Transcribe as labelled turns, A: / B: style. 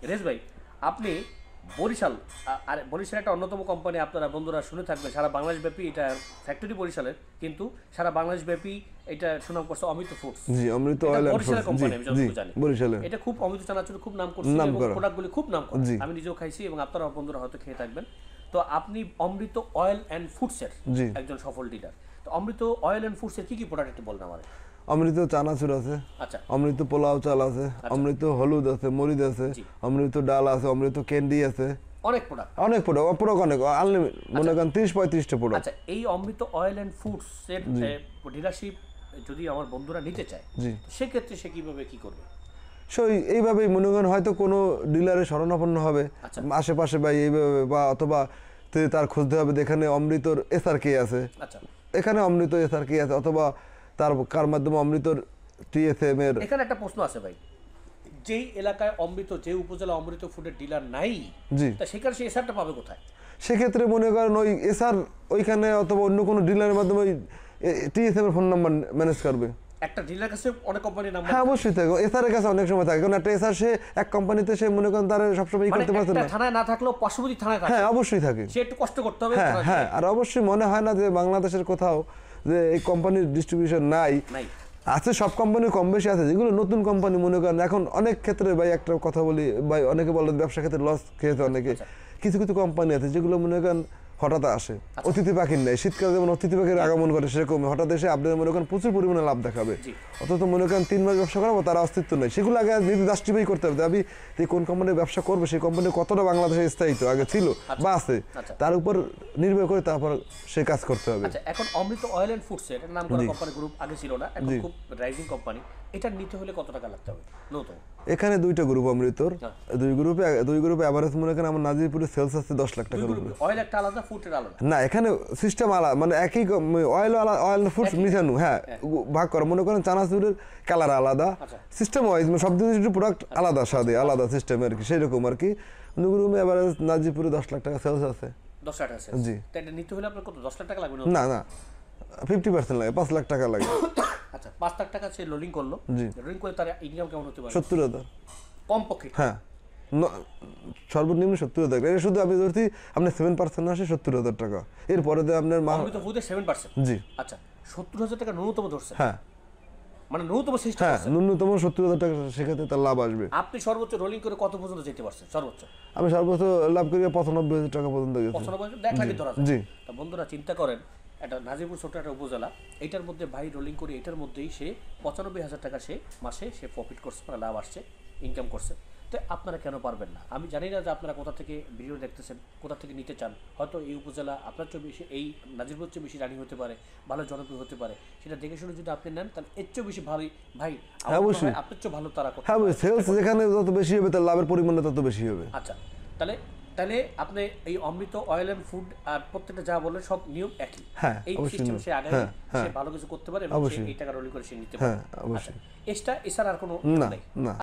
A: Race ভাই, আপনি বরিশাল, আর বরিশাল একটা অন্যতম কোম্পানি, আপনারা বন্ধুরা শুনে থাকবেন, সারা বাংলাদেশ ব্যাপী এটা ফ্যাক্টরি বরিশালের, কিন্তু সারা বাংলাদেশ ব্যাপী এটা সুনাম করছে অমৃত ফুডস।
B: জি, অমৃত অয়েল এন্ড
A: বরিশালের
B: ফুডস। জি
A: কোম্পানি, আমি
B: জি,
A: যতটুকু জানি
B: বরিশালে
A: এটা খুব অমৃত চানাচুর খুব নাম করছে
B: নাম
A: এবং
B: করা।
A: প্রোডাক্টগুলি খুব নাম করা।
B: জি।
A: আমি নিজেও খাইছি এবং আপনারা বন্ধুরা হয়তো খেয়ে থাকবেন। তো আপনি অমৃত অয়েল অ্যান্ড ফুডসের
B: জি।
A: একজন সফল ডিলার। তো অমৃত অয়েল অ্যান্ড ফুডসের কি কি প্রোডাক্ট একটু বলেন আমাদের।
B: অমৃত চানাচুর আছে,
A: আচ্ছা
B: অমৃত পোলাও চাল আছে, অমৃত হলুদ আছে, মরিচ আছে,
A: জি।
B: অমৃত ডাল আছে, অমৃত ক্যান্ডি আছে,
A: অনেক প্রোডাক্ট।
B: অনেক প্রোডাক্ট অনেক আনলিমিটেড, মনে করেন 30-35টা প্রোডাক্ট।
A: আচ্ছা, এই অমৃত অয়েল অ্যান্ড ফুডস এর ডিলারশিপ যদি আমার বন্ধুরা নিতে চায়,
B: জি,
A: সেক্ষেত্রে সে কিভাবে কি করবে?
B: সো এইভাবেই মনে করেন হয়তো কোনো ডিলারের শরণাপন্ন হবে
A: আচ্ছা।
B: আশেপাশে বা এইভাবে, বা অথবা তার খুঁজতে হবে এখানে অমৃতর এসআরকে আছে,
A: আচ্ছা,
B: এখানে অমৃত এসআরকে আছে, অথবা তার কার মাধ্যমে অমৃতর টিএসএম এর।
A: এখানে একটা প্রশ্ন আছে ভাই, যেই এলাকায় অমৃত, যে উপজেলা অমৃত ফুডের ডিলার নাই,
B: জি,
A: তা সেখানে সে এসআরটা পাবে কোথায়?
B: সেক্ষেত্রে মনে করেন ওই এসআর ওইখানে অথবা অন্য কোনো ডিলারের মাধ্যমে ওই টিএসএম এর ফোন নাম্বার ম্যানেজ করবে।
A: একটা ডিলার কাছে অনেক কোম্পানির নাম্বার,
B: হ্যাঁ অবশ্যই থাকে, এসআর এর কাছে অনেক সময় থাকে, কারণ একটা এসআর সে এক কোম্পানিতে সে মনে করেন তার সবসময়
A: মানে
B: করতে পারছে
A: একটা
B: না।
A: থানায় না থাকলেও পার্শ্ববর্তী থানায় থাকে,
B: হ্যাঁ অবশ্যই থাকে।
A: সে একটু কষ্ট করতে হবে।
B: হ্যাঁ হ্যাঁ, আর অবশ্যই মনে হয় না যে বাংলাদেশের কোথাও যে এই কোম্পানির ডিস্ট্রিবিউশন নাই।
A: নাই।
B: আছে, সব কোম্পানি কম বেশি আছে, যেগুলো নতুন কোম্পানি মনে করেন এখন অনেক ক্ষেত্রে ভাই একটা কথা বলি ভাই, অনেকে বলে ব্যবসা ক্ষেত্রে লস খেয়েছে অনেকে। কিছু কিছু কোম্পানি আছে যেগুলো মনে করেন হঠাৎ আসে, অতিথি পাখির নেই, শীতকালে যেমন অতিথি পাখির আগমন করে সেরকম হঠাৎ এসে আপনাদের মনে করেন প্রচুর পরিমাণে লাভ দেখাবে,
A: জি।
B: অথচ মনে করেন 3 মাস ব্যবসা করাবো তার অস্তিত্ব নেই। সেগুলো আগে নিজে জাস্টিফাই করতে হবে, আমি এই কোন কোম্পানির ব্যবসা করবে, সেই কোম্পানি কতটা বাংলাদেশে স্থায়িত্ব আগে ছিল বা আছে,
A: আচ্ছা।
B: তার উপর নির্ভর করে তারপর সে কাজ করতে হবে।
A: আচ্ছা, এখন অমৃত অয়েল এন্ড ফুডস এর নাম করা কোম্পানি গ্রুপ আগে ছিল না, এখন খুব রাইজিং কোম্পানি। এটা নিতে হলে কত টাকা লাগতে হবে নতুন?
B: এখানে 2টা গ্রুপ অমৃতর, দুই গ্রুপে এভারেজ মনে করেন আমার নাজিরপুরে সেলস আছে 10 লাখ টাকার উপরে।
A: অয়েল একটা আলাদা, ফুডের আলাদা?
B: না, এখানে সিস্টেম আলাদা, মানে একই অয়েল অয়েল ফুডস মিশানো, হ্যাঁ ভাগ করা, মনে করেন চানাচুরের কালার আলাদা, সিস্টেম ওয়াইজ সব জিনিসের প্রোডাক্ট আলাদা, সাদে আলাদা সিস্টেম আর কি, সেরকম আর কি। দুই গ্রুপে এভারেজ নাজিরপুরে 10 লাখ টাকা সেলস আছে।
A: 10 লাখ আছে?
B: জি।
A: তো এটা নিতে হলে আপনার কত, 10 লাখ টাকা লাগবে?
B: না না, 50% লাগে, 5 লাখ টাকা লাগে।
A: আচ্ছা, 5 লাখ টাকা সে লোডিং করলো,
B: জি।
A: লোডিং করে তার ইনকাম কেমন হতে পারে?
B: 70,000
A: কমপক্ষে?
B: হ্যাঁ, সর্বনিম্ন 70,000 টাকা। এটা শুধু আমি ধরছি আপনার 7% আসে 70,000 টাকা, এরপরে তো আপনার
A: অমৃত ফুডে 7%?
B: জি।
A: আচ্ছা, 70,000 টাকা ন্যূনতম ধরছে?
B: হ্যাঁ
A: মানে ন্যূনতম সিস্টেম?
B: হ্যাঁ, ন্যূনতম 70,000 টাকা, সেক্ষেত্রে তার লাভ আসবে।
A: আপনি সর্বোচ্চ রোলিং করে কত পর্যন্ত যেতে পারছেন সর্বোচ্চ?
B: আমি সর্বোচ্চ লাভ করি 95,000 টাকা পর্যন্ত গেছি।
A: 95 লাখ ধরা যায়।
B: জি।
A: তা বন্ধুরা চিন্তা করেন, একটা নাজিরপুর ছোট্ট একটা উপজেলা, এটার মধ্যে ভাই রোলিং করে এটার মধ্যেই সে 95,000 টাকা সে মাসে সে প্রফিট করছে, মানে লাভ আসছে, ইনকাম করছে। তো আপনারা কেন পারবেন না? আমি জানি না যে আপনারা কোথা থেকে ভিডিও দেখতেছেন, কোথা থেকে নিতে চান। হয়তো এই উপজেলা আপনার চেয়ে বেশি, এই নাজিরপুর চেয়ে বেশি রানিং হতে পারে, ভালো জনপ্রিয় হতে পারে, সেটা দেখে শুনে যদি আপনি নেন তাহলে এর চেয়ে বেশি ভালোই ভাই,
B: অবশ্যই
A: আপনার চেয়ে ভালো তারা করতে
B: হ্যাঁ,
A: পারে।
B: সেলস যেখানে যত বেশি হবে তার লাভের পরিমাণটা তত বেশি হবে।
A: আচ্ছা, তাহলে তাহলে আপনি এই অমৃত অয়েল এন্ড ফুড আর প্রত্যেকটা যা বললেন সব নিয়ম একই।
B: হ্যাঁ,
A: এই
B: অবশ্যই
A: সিস্টেম
B: নিয়ম।
A: সে আগে
B: হ্যাঁ,
A: সে
B: হ্যাঁ।
A: ভালো কিছু করতে পারে এবং সে
B: অবশ্যই।
A: এই টাকা রোলিং করে সে নিতে
B: হ্যাঁ,
A: পারে।
B: অবশ্যই।
A: আচ্ছা, এছাড়া আর কোনো
B: না
A: নেই?
B: না।